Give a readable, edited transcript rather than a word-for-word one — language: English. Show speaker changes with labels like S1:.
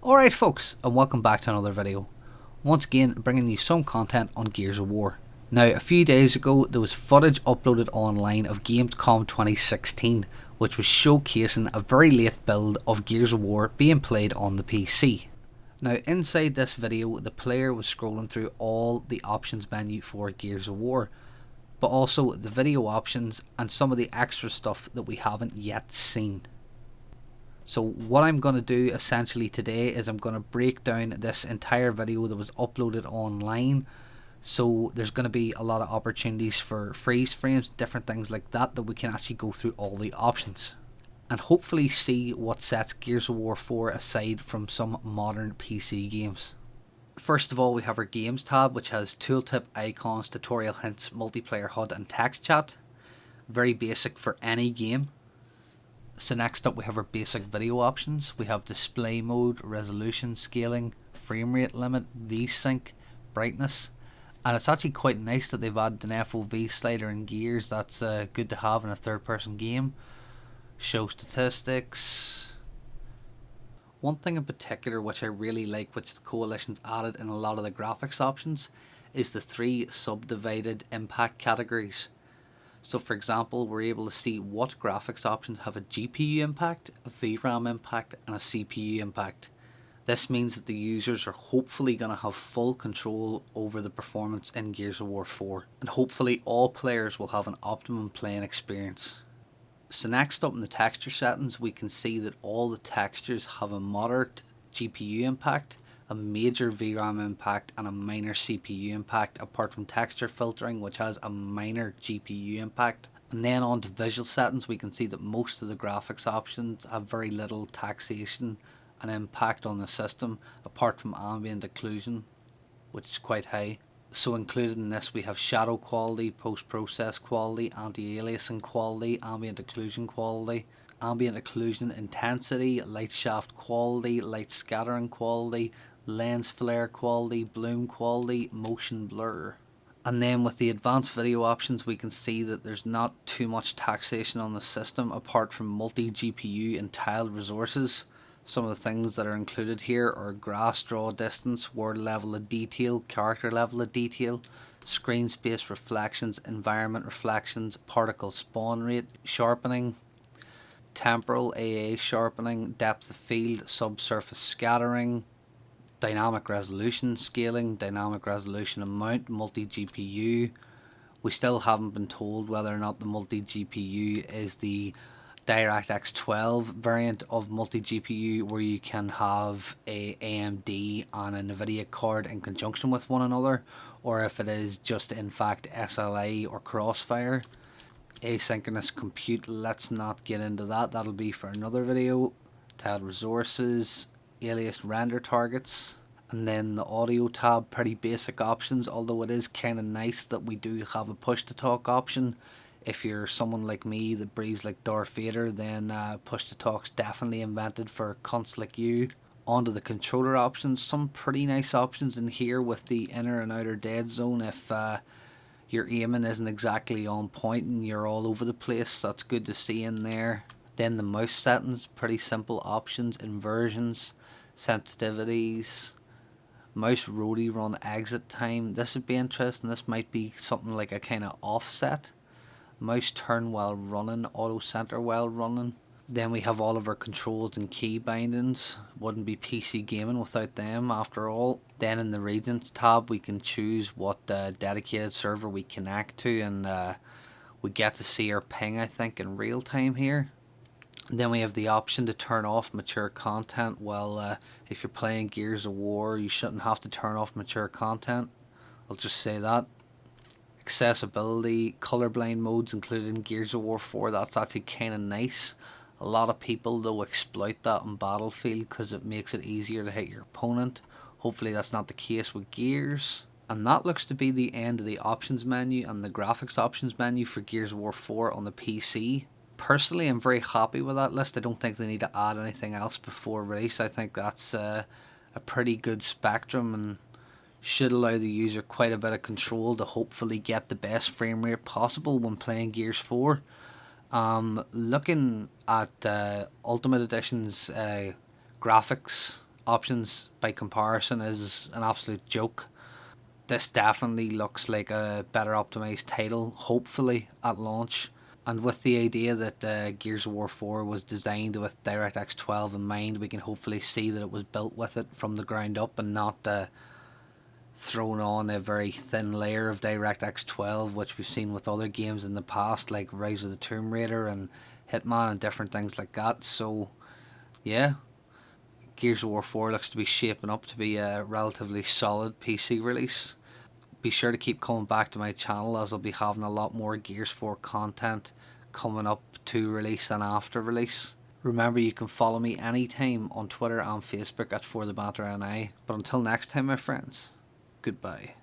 S1: Alright folks, and welcome back to another video. Once again, bringing you some content on Gears of War. Now, a few days ago, there was footage uploaded online of Gamescom 2016, which was showcasing a very late build of Gears of War being played on the PC. Now, inside this video, the player was scrolling through all the options menu for Gears of War, but also the video options and some of the extra stuff that we haven't yet seen. So what I'm going to do essentially today is I'm going to break down this entire video that was uploaded online. So there's going to be a lot of opportunities for freeze frames, different things like that we can actually go through all the options. And hopefully see what sets Gears of War 4 aside from some modern PC games. First of all, we have our Games tab, which has tooltip, icons, tutorial hints, multiplayer HUD and text chat. Very basic for any game. So next up we have our basic video options. We have display mode, resolution, scaling, frame rate limit, V-Sync, brightness. And it's actually quite nice that they've added an FOV slider in Gears. That's good to have in a third person game. Show statistics. One thing in particular which I really like, which the Coalition's added in a lot of the graphics options, is the 3 subdivided impact categories. So for example, we're able to see what graphics options have a GPU impact, a VRAM impact and a CPU impact. This means that the users are hopefully going to have full control over the performance in Gears of War 4, and hopefully all players will have an optimum playing experience. So next up in the texture settings, we can see that all the textures have a moderate GPU impact, a major VRAM impact and a minor CPU impact, apart from texture filtering, which has a minor GPU impact. And then on to visual settings, we can see that most of the graphics options have very little taxation and impact on the system, apart from ambient occlusion, which is quite high. So included in this we have shadow quality, post-process quality, anti-aliasing quality, ambient occlusion quality, ambient occlusion intensity, light shaft quality, light scattering quality, lens flare quality, bloom quality, motion blur. And then with the advanced video options, we can see that there's not too much taxation on the system apart from multi-GPU and tiled resources. Some of the things that are included here are grass draw distance, word level of detail, character level of detail, screen space reflections, environment reflections, particle spawn rate, sharpening, temporal AA sharpening, depth of field, subsurface scattering, dynamic resolution scaling, dynamic resolution amount, multi-GPU. We still haven't been told whether or not the multi-GPU is the DirectX 12 variant of multi-GPU, where you can have a AMD and a NVIDIA card in conjunction with one another, or if it is just in fact SLI or Crossfire. Asynchronous compute, let's not get into that, that'll be for another video. Tiled resources, alias render targets, and then the audio tab, pretty basic options, although it is kind of nice that we do have a push to talk option. If you're someone like me that breathes like Darth Vader, then push to talk's definitely invented for cunts like you. Onto the controller options, some pretty nice options in here with the inner and outer dead zone. If your aiming isn't exactly on point and you're all over the place, that's good to see in there. Then the mouse settings, pretty simple options, inversions, sensitivities, mouse rotary run exit time. This would be interesting. This might be something like a kind of offset. Mouse turn while running, auto center while running. Then we have all of our controls and key bindings. Wouldn't be PC gaming without them after all. Then in the regions tab we can choose what dedicated server we connect to, and we get to see our ping, I think, in real time here. And then we have the option to turn off mature content. Well, if you're playing Gears of War, you shouldn't have to turn off mature content. I'll just say that. Accessibility, colorblind modes included in Gears of War 4, that's actually kind of nice. A lot of people though exploit that in Battlefield because it makes it easier to hit your opponent. Hopefully that's not the case with Gears. And that looks to be the end of the options menu and the graphics options menu for Gears of War 4 on the PC. Personally, I'm very happy with that list. I don't think they need to add anything else before release. I think that's a pretty good spectrum and should allow the user quite a bit of control to hopefully get the best frame rate possible when playing Gears 4. Looking at Ultimate Edition's graphics options by comparison is an absolute joke. This definitely looks like a better optimized title, hopefully at launch. And with the idea that Gears of War 4 was designed with DirectX 12 in mind, we can hopefully see that it was built with it from the ground up and not thrown on a very thin layer of DirectX 12, which we've seen with other games in the past, like Rise of the Tomb Raider and Hitman and different things like that. So, yeah, Gears of War 4 looks to be shaping up to be a relatively solid PC release. Be sure to keep coming back to my channel, as I'll be having a lot more Gears 4 content coming up to release and after release. Remember, you can follow me anytime on Twitter and Facebook at For the Banter NI. But until next time, my friends, goodbye.